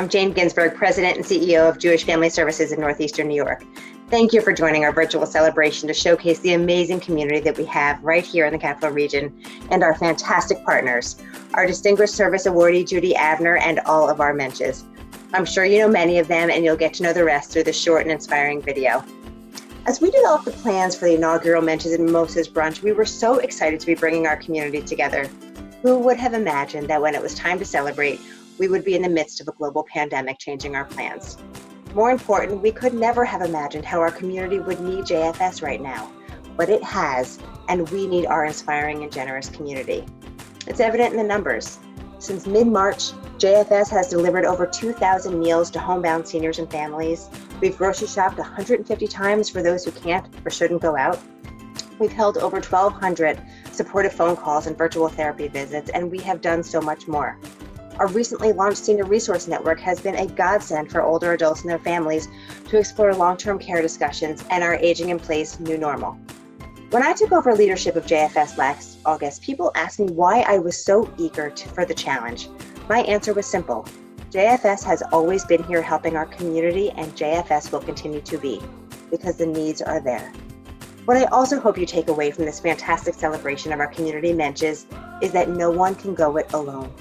I'm Jane Ginsburg, President and CEO of Jewish Family Services in Northeastern New York. Thank you for joining our virtual celebration to showcase the amazing community that we have right here in the Capital Region and our fantastic partners, our Distinguished Service Awardee Judy Avner and all of our Mensches. I'm sure you know many of them and you'll get to know the rest through this short and inspiring video. As we developed the plans for the inaugural Mensches and Mimosas brunch, we were so excited to be bringing our community together. Who would have imagined that when it was time to celebrate, we would be in the midst of a global pandemic changing our plans? More important, we could never have imagined how our community would need JFS right now, but it has, and we need our inspiring and generous community. It's evident in the numbers. Since mid-March, JFS has delivered over 2,000 meals to homebound seniors and families. We've grocery shopped 150 times for those who can't or shouldn't go out. We've held over 1,200 supportive phone calls and virtual therapy visits, and we have done so much more. Our recently launched Senior Resource Network has been a godsend for older adults and their families to explore long-term care discussions and our aging in place new normal. When I took over leadership of JFS last August, people asked me why I was so eager for the challenge. My answer was simple. JFS has always been here helping our community, and JFS will continue to be, because the needs are there. What I also hope you take away from this fantastic celebration of our community Mensches is that no one can go it alone.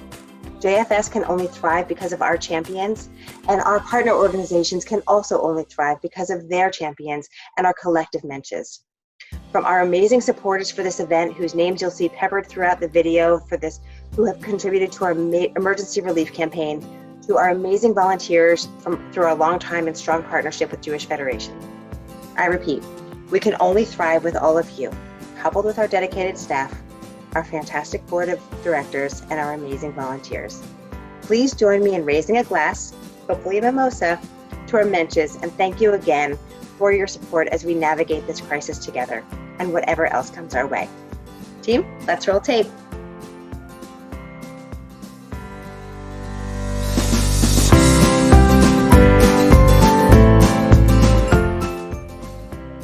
JFS can only thrive because of our champions, and our partner organizations can also only thrive because of their champions and our collective Mensches. From our amazing supporters for this event, whose names you'll see peppered throughout the video for this, who have contributed to our emergency relief campaign, to our amazing volunteers through our long time and strong partnership with Jewish Federation. I repeat, we can only thrive with all of you, coupled with our dedicated staff, our fantastic board of directors, and our amazing volunteers. Please join me in raising a glass, hopefully a mimosa, to our Mensches, and thank you again for your support as we navigate this crisis together and whatever else comes our way. Team, let's roll tape.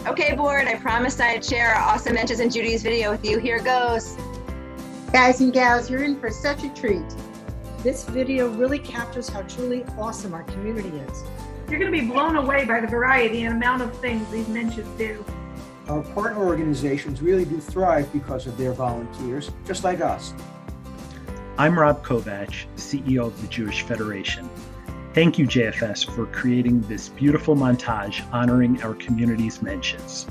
Okay, board, I promised I'd share our awesome Mensches and Judy's video with you. Here goes. Guys and gals, you're in for such a treat. This video really captures how truly awesome our community is. You're going to be blown away by the variety and amount of things these Mensches do. Our partner organizations really do thrive because of their volunteers, just like us. I'm Rob Kovach, CEO of the Jewish Federation. Thank you, JFS, for creating this beautiful montage honoring our community's Mensches.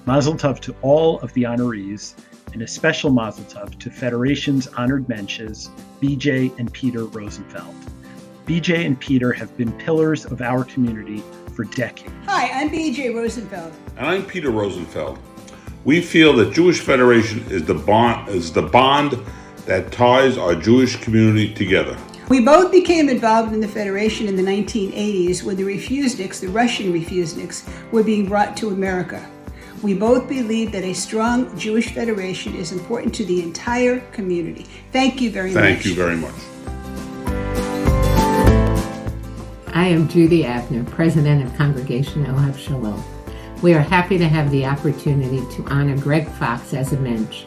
Mazel tov to all of the honorees, and a special mazel tov to Federation's honored Mensches, BJ and Peter Rosenfeld. BJ and Peter have been pillars of our community for decades. Hi, I'm BJ Rosenfeld. And I'm Peter Rosenfeld. We feel that Jewish Federation is the bond that ties our Jewish community together. We both became involved in the Federation in the 1980s when the refuseniks, the Russian refuseniks, were being brought to America. We both believe that a strong Jewish Federation is important to the entire community. Thank you very much. Thank you very much. I am Judy Avner, President of Congregation Ohab Shalom. We are happy to have the opportunity to honor Greg Fox as a Mensch.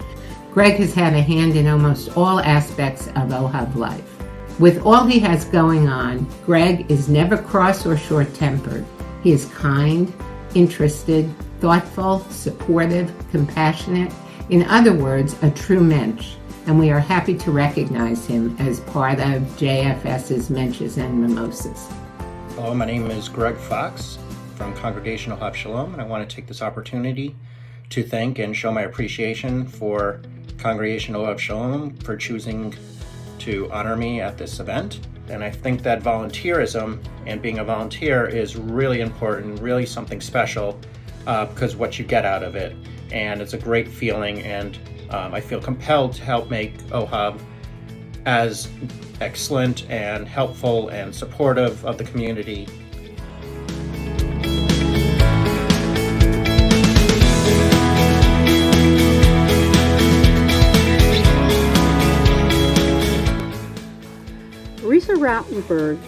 Greg has had a hand in almost all aspects of Ohab life. With all he has going on, Greg is never cross or short-tempered. He is kind, interested, thoughtful, supportive, compassionate. In other words, a true Mensch. And we are happy to recognize him as part of JFS's Mensches and Mimosas. Hello, my name is Greg Fox from Congregation Ohab Shalom, and I want to take this opportunity to thank and show my appreciation for Congregation Ohab Shalom for choosing to honor me at this event. And I think that volunteerism and being a volunteer is really important, really something special, because what you get out of it. And it's a great feeling, and I feel compelled to help make Ohab as excellent and helpful and supportive of the community. Risa Rautenberg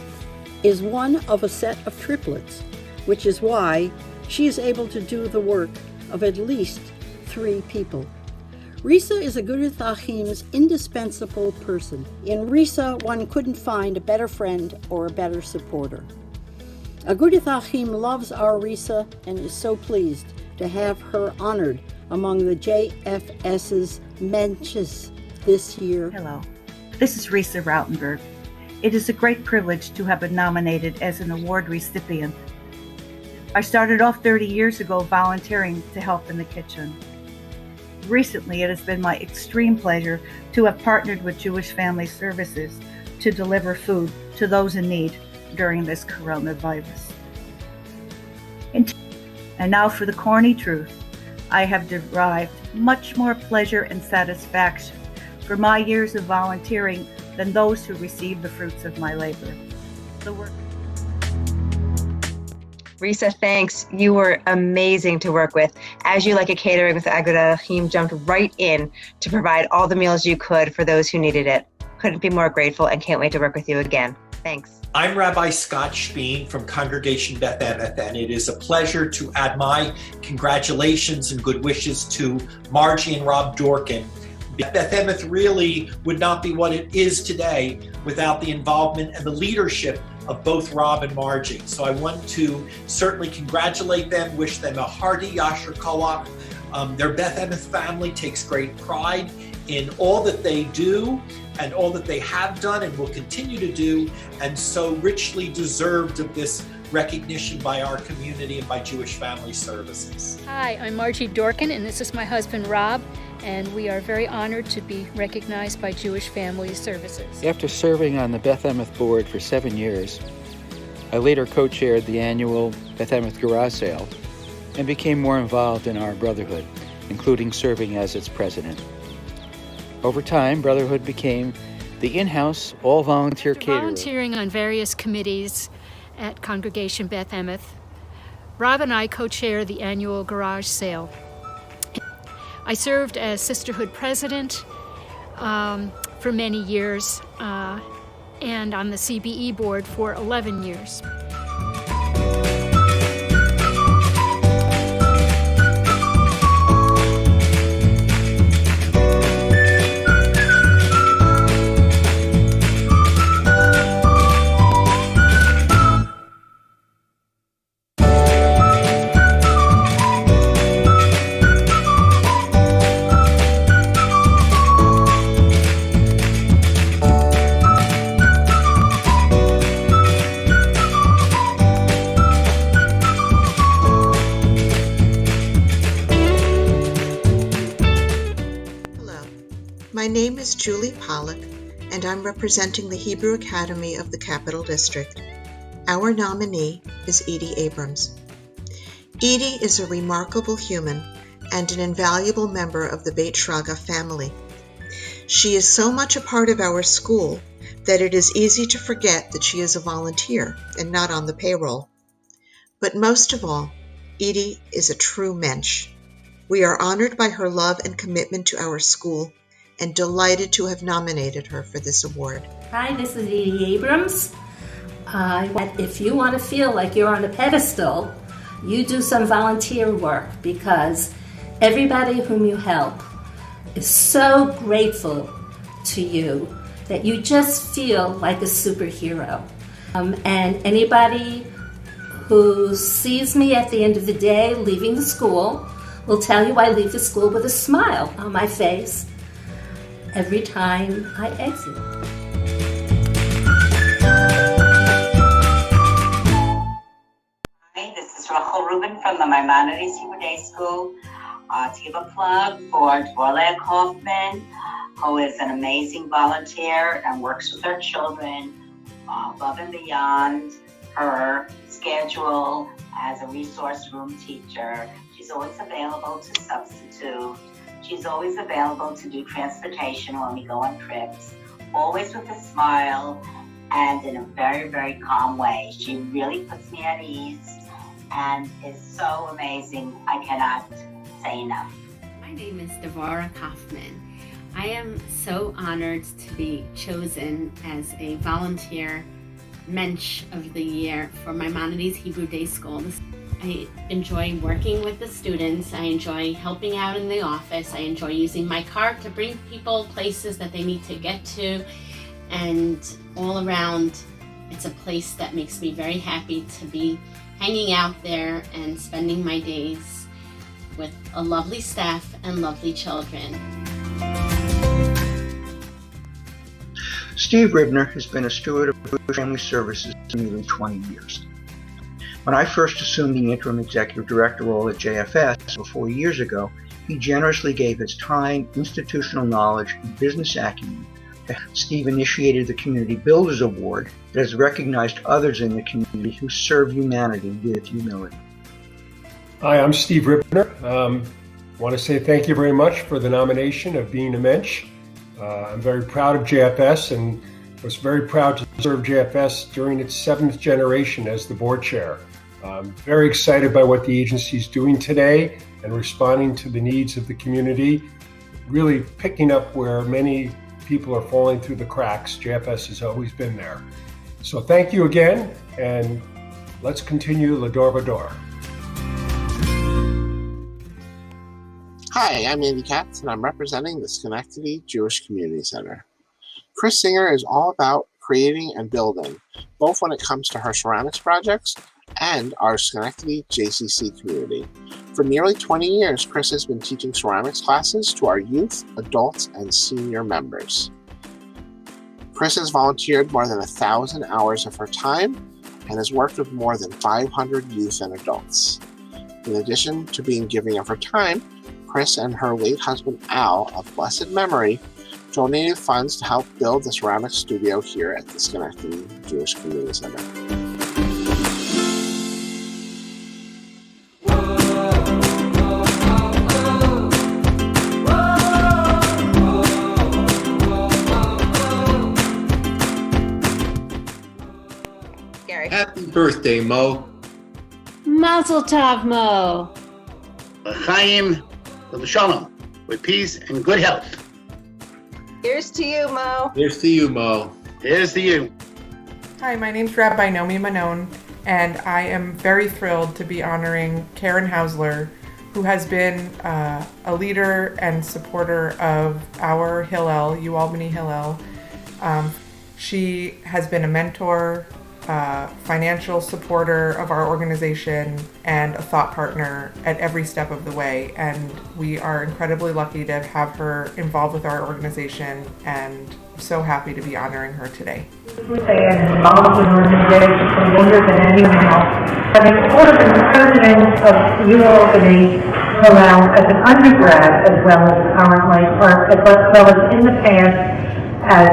is one of a set of triplets, which is why she is able to do the work of at least 3 people. Risa is a Gudat Achim's indispensable person. In Risa, one couldn't find a better friend or a better supporter. A Gudat Achim loves our Risa and is so pleased to have her honored among the JFS Mensches this year. Hello, this is Risa Rautenberg. It is a great privilege to have been nominated as an award recipient. I started off 30 years ago volunteering to help in the kitchen. Recently, it has been my extreme pleasure to have partnered with Jewish Family Services to deliver food to those in need during this coronavirus. And now for the corny truth. I have derived much more pleasure and satisfaction for my years of volunteering than those who receive the fruits of my labor. The work. Risa, thanks. You were amazing to work with. As you, like a catering with Agudat Achim, jumped right in to provide all the meals you could for those who needed it. Couldn't be more grateful and can't wait to work with you again. Thanks. I'm Rabbi Scott Speen from Congregation Beth Emeth, and it is a pleasure to add my congratulations and good wishes to Margie and Rob Dorkin. Beth Emeth really would not be what it is today without the involvement and the leadership of both Rob and Margie. So I want to certainly congratulate them, wish them a hearty Yasher Koach. Their Beth Emeth family takes great pride in all that they do and all that they have done and will continue to do, and so richly deserved of this recognition by our community and by Jewish Family Services. Hi, I'm Margie Dorkin, and this is my husband Rob, and we are very honored to be recognized by Jewish Family Services. After serving on the Beth Emeth board for 7 years, I later co-chaired the annual Beth Emeth Garage Sale and became more involved in our Brotherhood, including serving as its president. Over time, Brotherhood became the in-house, all-volunteer caterer. Volunteering on various committees at Congregation Beth Emeth, Rob and I co-chair the annual garage sale. I served as Sisterhood president for many years and on the CBE board for 11 years. My name is Julie Pollack, and I'm representing the Hebrew Academy of the Capital District. Our nominee is Edie Abrams. Edie is a remarkable human and an invaluable member of the Beit Shraga family. She is so much a part of our school that it is easy to forget that she is a volunteer and not on the payroll. But most of all, Edie is a true mensch. We are honored by her love and commitment to our school and delighted to have nominated her for this award. Hi, this is Edie Abrams. If you want to feel like you're on a pedestal, you do some volunteer work, because everybody whom you help is so grateful to you that you just feel like a superhero. And anybody who sees me at the end of the day leaving the school will tell you I leave the school with a smile on my face every time I exit. Hi, this is Rachel Rubin from the Maimonides Hebrew Day School. To give a plug for Dvorlea Kaufman, who is an amazing volunteer and works with our children above and beyond her schedule as a resource room teacher. She's always available to substitute. She's always available to do transportation when we go on trips, always with a smile and in a very, very calm way. She really puts me at ease and is so amazing. I cannot say enough. My name is Devorah Kaufman. I am so honored to be chosen as a volunteer Mensch of the Year for Maimonides Hebrew Day School. I enjoy working with the students. I enjoy helping out in the office. I enjoy using my car to bring people places that they need to get to. And all around, it's a place that makes me very happy to be hanging out there and spending my days with a lovely staff and lovely children. Steve Ribner has been a steward of Jewish Family Services for nearly 20 years. When I first assumed the interim executive director role at JFS 4 years ago, he generously gave his time, institutional knowledge, and business acumen. Steve initiated the Community Builders Award that has recognized others in the community who serve humanity with humility. Hi, I'm Steve Ribner. I want to say thank you very much for the nomination of being a Mensch. I'm very proud of JFS and was very proud to serve JFS during its 7th generation as the board chair. I'm very excited by what the agency is doing today and responding to the needs of the community, really picking up where many people are falling through the cracks. JFS has always been there. So thank you again, and let's continue L'Ador Vador. Hi, I'm Andy Katz, and I'm representing the Schenectady Jewish Community Center. Chris Singer is all about creating and building, both when it comes to her ceramics projects and our Schenectady JCC community. For nearly 20 years, Chris has been teaching ceramics classes to our youth, adults, and senior members. Chris has volunteered more than 1,000 hours of her time and has worked with more than 500 youth and adults. In addition to being giving of her time, Chris and her late husband Al, of blessed memory, donated funds to help build the ceramics studio here at the Schenectady Jewish Community Center. Happy birthday, Mo. Mazel tov, Mo. L'chaim, l'shalom, with peace and good health. Here's to you, Mo. Here's to you, Mo. Here's to you. Hi, my name's Rabbi Nomi Manon, and I am very thrilled to be honoring Karen Hausler, who has been a leader and supporter of our Hillel, UAlbany Hillel. She has been a mentor, financial supporter of our organization, and a thought partner at every step of the way. And we are incredibly lucky to have her involved with our organization, and so happy to be honoring her today. And involved with organizations for longer than anyone else. Having also been president of UAlbany Hillel as an undergrad, as well as currently, or as well as in the past as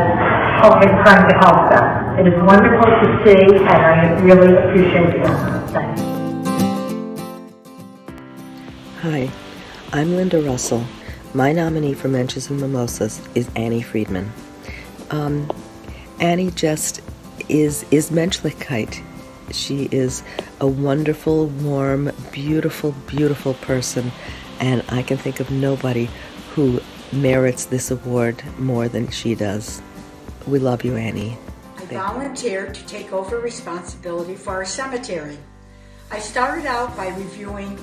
trying to help them. It is wonderful to see, and I really appreciate the honor. Thank you. Hi, I'm Linda Russell. My nominee for Mensches Mimosas is Annie Friedman. Annie just is Menschlichkeit. She is a wonderful, warm, beautiful, beautiful person, and I can think of nobody who merits this award more than she does. We love you, Annie. I volunteered to take over responsibility for our cemetery. I started out by reviewing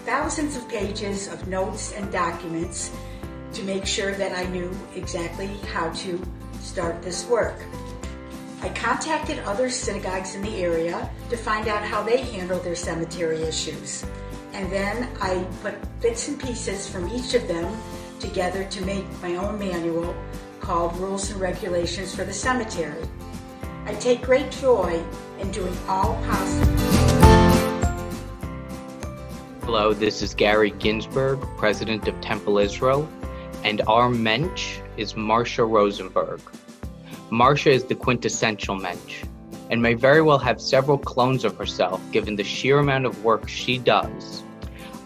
thousands of pages of notes and documents to make sure that I knew exactly how to start this work. I contacted other synagogues in the area to find out how they handle their cemetery issues. And then I put bits and pieces from each of them together to make my own manual called Rules and Regulations for the Cemetery. I take great joy in doing all possible. Hello, this is Gary Ginsberg, President of Temple Israel, and our Mensch is Marcia Rosenberg. Marcia is the quintessential Mensch, and may very well have several clones of herself given the sheer amount of work she does.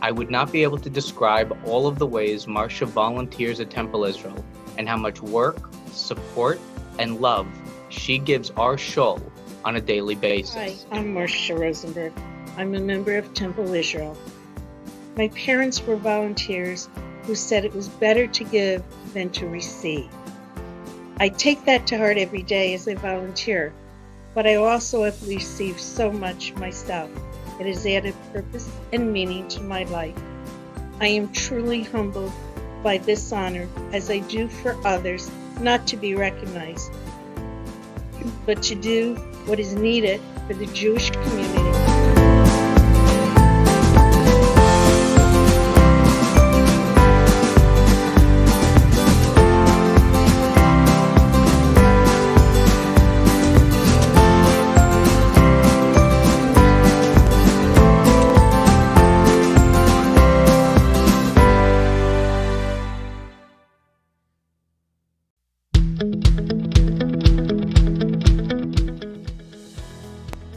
I would not be able to describe all of the ways Marcia volunteers at Temple Israel and how much work, support, and love she gives our shul on a daily basis. Hi, I'm Marcia Rosenberg. I'm a member of Temple Israel. My parents were volunteers who said it was better to give than to receive. I take that to heart every day as a volunteer, but I also have received so much myself. It has added purpose and meaning to my life. I am truly humbled by this honor, as I do for others, not to be recognized, but to do what is needed for the Jewish community.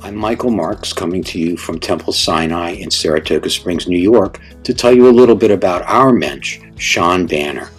I'm Michael Marks, coming to you from Temple Sinai in Saratoga Springs, New York, to tell you a little bit about our mensch, Sean Banner.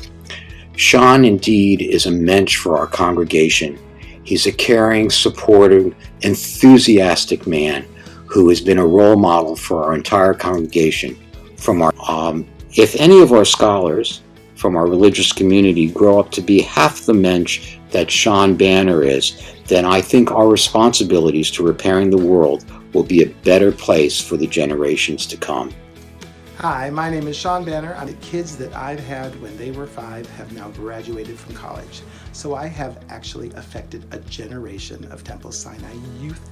Sean indeed is a mensch for our congregation. He's a caring, supportive, enthusiastic man who has been a role model for our entire congregation. If any of our scholars from our religious community grow up to be half the mensch that Sean Banner is, then I think our responsibilities to repairing the world will be a better place for the generations to come. Hi, my name is Sean Banner. The kids that I've had when they were 5 have now graduated from college. So I have actually affected a generation of Temple Sinai youth.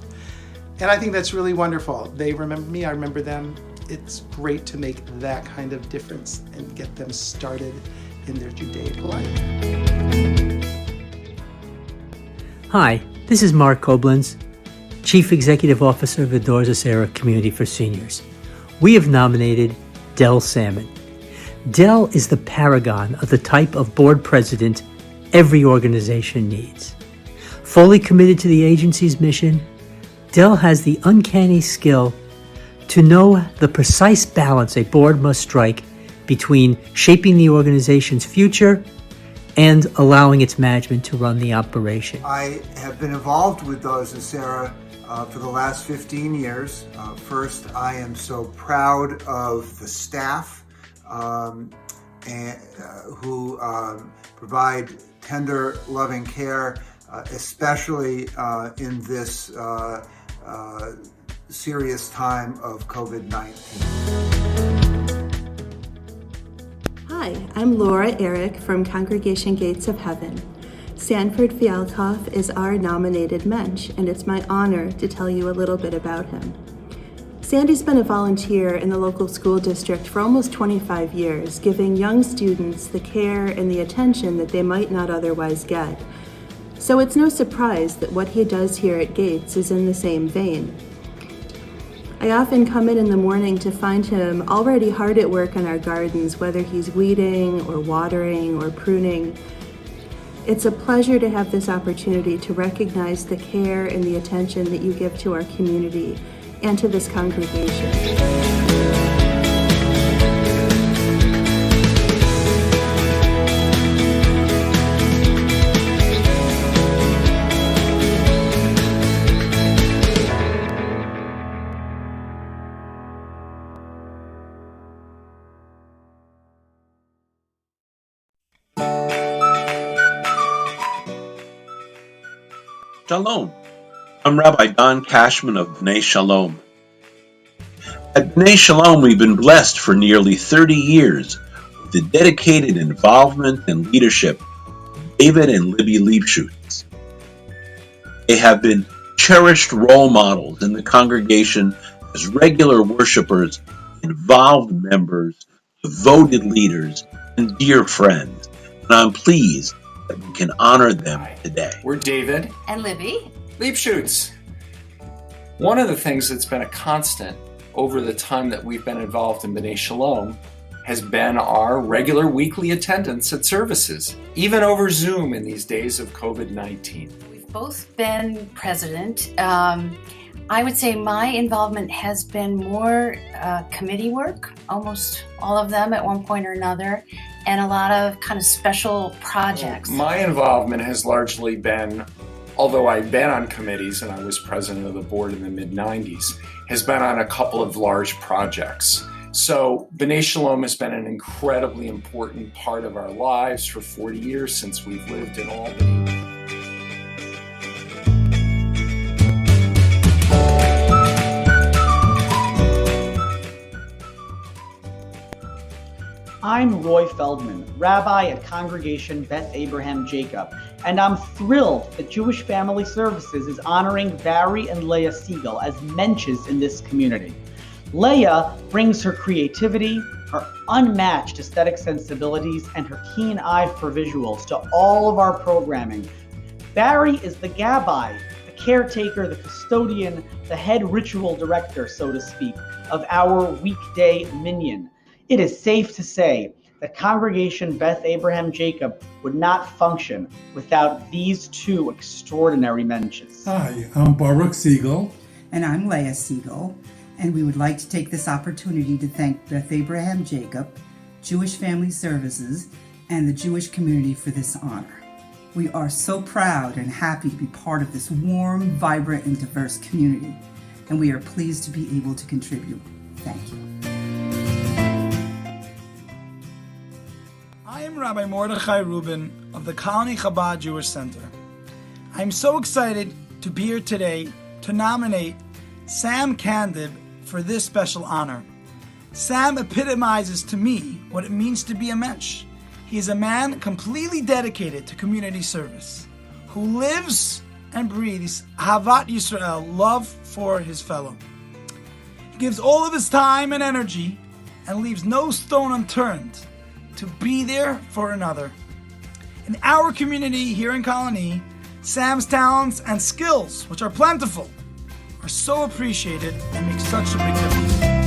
And I think that's really wonderful. They remember me, I remember them. It's great to make that kind of difference and get them started in their Judaic life. Hi, this is Mark Koblenz, Chief Executive Officer of the Doors of Sarah Community for Seniors. We have nominated Del Salmon. Del is the paragon of the type of board president every organization needs. Fully committed to the agency's mission, Del has the uncanny skill to know the precise balance a board must strike between shaping the organization's future and allowing its management to run the operation. I have been involved with Doors of Sarah for the last 15 years. First, I am so proud of the staff who provide tender, loving care, especially in this serious time of COVID-19. Hi, I'm Laura Eric from Congregation Gates of Heaven. Sanford Fialkoff is our nominated mensch, and it's my honor to tell you a little bit about him. Sandy's been a volunteer in the local school district for almost 25 years, giving young students the care and the attention that they might not otherwise get. So it's no surprise that what he does here at Gates is in the same vein. I often come in the morning to find him already hard at work on our gardens, whether he's weeding or watering or pruning. It's a pleasure to have this opportunity to recognize the care and the attention that you give to our community and to this congregation. Shalom. I'm Rabbi Don Cashman of B'nai Shalom. At B'nai Shalom, we've been blessed for nearly 30 years with the dedicated involvement and leadership of David and Libby Liebschutz. They have been cherished role models in the congregation as regular worshipers, involved members, devoted leaders, and dear friends. And I'm pleased that we can honor them today. We're David and Libby Liebschutz. One of the things that's been a constant over the time that we've been involved in B'nai Shalom has been our regular weekly attendance at services, even over Zoom in these days of COVID-19. We've both been president. I would say my involvement has been more committee work, almost all of them at one point or another, and a lot of kind of special projects. My involvement has largely been, although I've been on committees and I was president of the board in the mid-90s, has been on a couple of large projects. So B'nai Shalom has been an incredibly important part of our lives for 40 years since we've lived in Albany. I'm Roy Feldman, Rabbi at Congregation Beth Abraham Jacob, and I'm thrilled that Jewish Family Services is honoring Barry and Leah Siegel as Mensches in this community. Leah brings her creativity, her unmatched aesthetic sensibilities, and her keen eye for visuals to all of our programming. Barry is the gabbai, the caretaker, the custodian, the head ritual director, so to speak, of our weekday minyan. It is safe to say that Congregation Beth Abraham Jacob would not function without these two extraordinary Mensches. Hi, I'm Baruch Siegel. And I'm Leah Siegel. And we would like to take this opportunity to thank Beth Abraham Jacob, Jewish Family Services, and the Jewish community for this honor. We are so proud and happy to be part of this warm, vibrant, and diverse community, and we are pleased to be able to contribute. Thank you. I am Rabbi Mordechai Rubin of the Colony Chabad Jewish Center. I am so excited to be here today to nominate Sam Candid for this special honor. Sam epitomizes to me what it means to be a mensch. He is a man completely dedicated to community service, who lives and breathes Ahavat Yisrael, love for his fellow. He gives all of his time and energy and leaves no stone unturned to be there for another. In our community here in Colony, Sam's talents and skills, which are plentiful, are so appreciated and make such a big difference.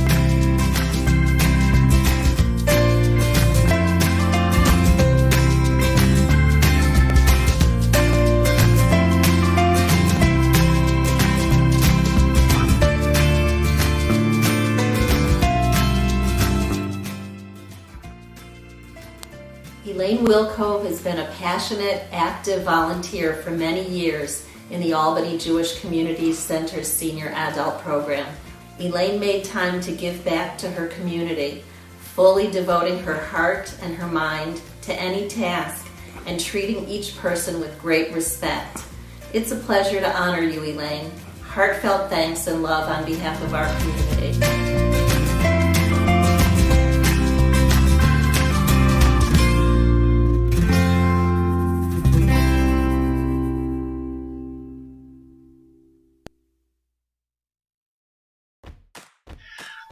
Elaine Wilco has been a passionate, active volunteer for many years in the Albany Jewish Community Center's Senior Adult Program. Elaine made time to give back to her community, fully devoting her heart and her mind to any task and treating each person with great respect. It's a pleasure to honor you, Elaine. Heartfelt thanks and love on behalf of our community.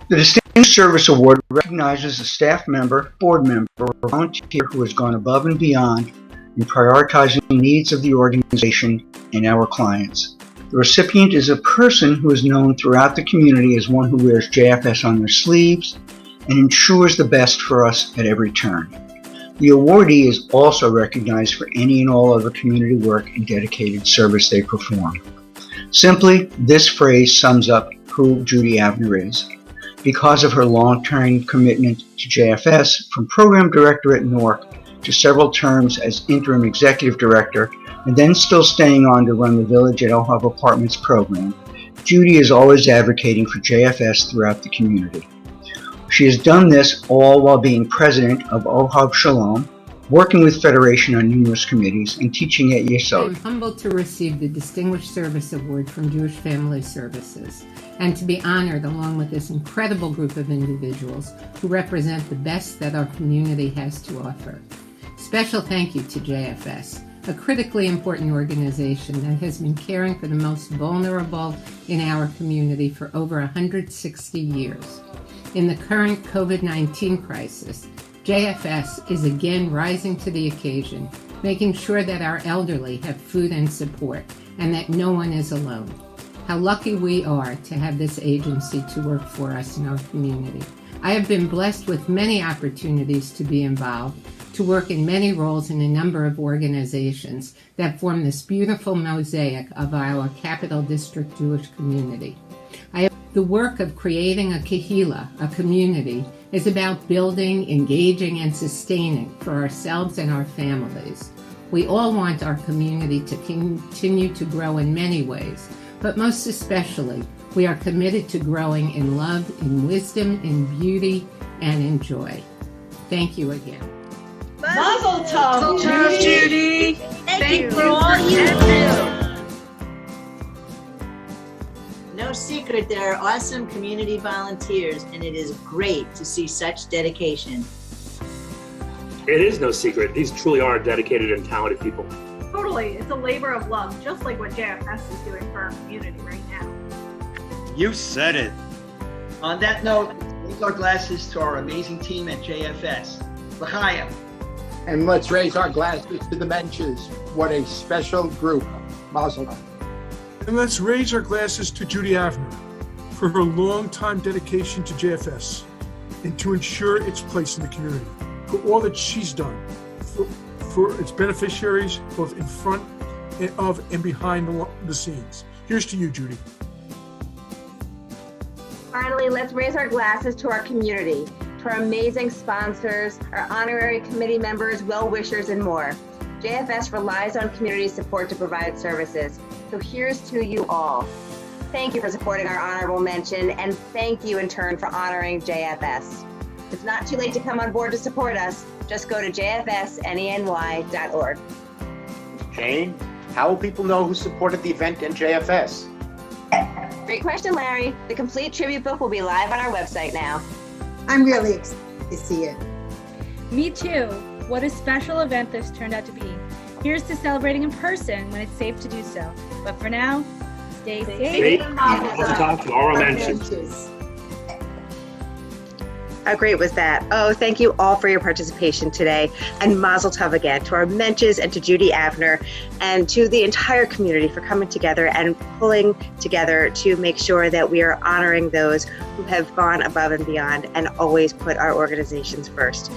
The Distinguished Service Award recognizes a staff member, board member, or volunteer who has gone above and beyond in prioritizing the needs of the organization and our clients. The recipient is a person who is known throughout the community as one who wears JFS on their sleeves and ensures the best for us at every turn. The awardee is also recognized for any and all other community work and dedicated service they perform. Simply, this phrase sums up who Judy Abner is. Because of her long-term commitment to JFS, from program director at Newark to several terms as interim executive director, and then still staying on to run the Village at Ohab Apartments program, Judy is always advocating for JFS throughout the community. She has done this all while being president of Ohab Shalom, working with Federation on numerous committees, and teaching at Yesod. I'm humbled to receive the Distinguished Service Award from Jewish Family Services, and to be honored along with this incredible group of individuals who represent the best that our community has to offer. Special thank you to JFS, a critically important organization that has been caring for the most vulnerable in our community for over 160 years. In the current COVID-19 crisis, JFS is again rising to the occasion, making sure that our elderly have food and support, and that no one is alone. How lucky we are to have this agency to work for us in our community. I have been blessed with many opportunities to be involved, to work in many roles in a number of organizations that form this beautiful mosaic of our Capital District Jewish community. The work of creating a kehila, a community, is about building, engaging, and sustaining for ourselves and our families. We all want our community to continue to grow in many ways, but most especially, we are committed to growing in love, in wisdom, in beauty, and in joy. Thank you again. Mazel tov, Judy. Thank you for all you do. No secret, there are awesome community volunteers, and it is great to see such dedication. It is no secret. These truly are dedicated and talented people. Totally. It's a labor of love, just like what JFS is doing for our community right now. You said it. On that note, let's raise our glasses to our amazing team at JFS. L'chaim. And let's raise our glasses to the Mensches. What a special group. Mazel tov. And let's raise our glasses to Judy Avner for her long-time dedication to JFS and to ensure its place in the community, for all that she's done for its beneficiaries, both in front of and behind the scenes. Here's to you, Judy. Finally, let's raise our glasses to our community, to our amazing sponsors, our honorary committee members, well-wishers, and more. JFS relies on community support to provide services, so here's to you all. Thank you for supporting our honorable mention, and thank you in turn for honoring JFS. It's not too late to come on board to support us. Just go to jfsneny.org. Jane, how will people know who supported the event in JFS? Great question, Larry. The complete tribute book will be live on our website now. I'm really excited to see it. Me too. What a special event this turned out to be. Here's to celebrating in person when it's safe to do so. But for now, stay safe. Talk to our Mensches. How great was that? Oh, thank you all for your participation today. And Mazel Tov again to our Mensches and to Judy Avner and to the entire community for coming together and pulling together to make sure that we are honoring those who have gone above and beyond and always put our organizations first.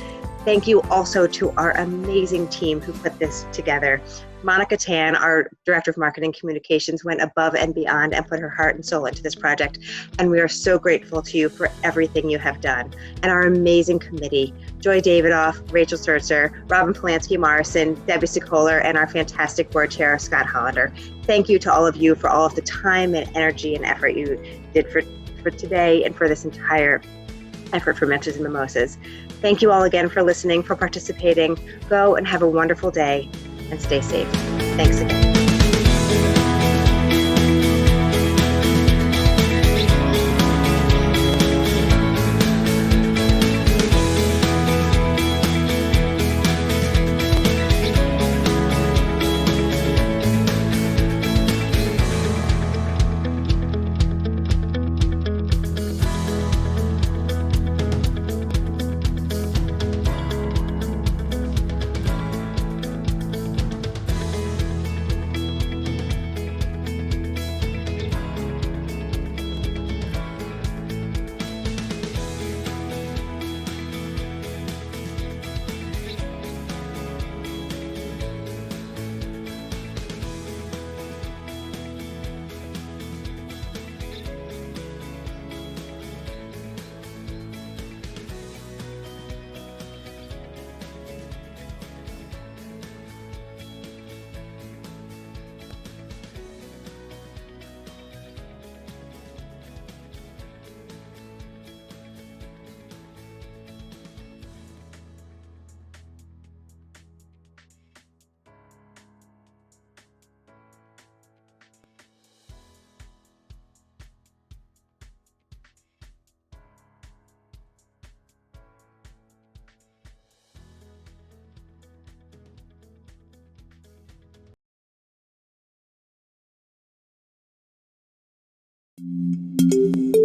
Thank you also to our amazing team who put this together. Monica Tan, our Director of Marketing Communications, went above and beyond and put her heart and soul into this project. And we are so grateful to you for everything you have done. And our amazing committee, Joy Davidoff, Rachel Sertzer, Robin Polanski Morrison, Debbie Sikoler, and our fantastic board chair, Scott Hollander. Thank you to all of you for all of the time and energy and effort you did for today and for this entire effort for Mensches and Mimosas. Thank you all again for listening, for participating. Go and have a wonderful day and stay safe. Thanks again. Thank you.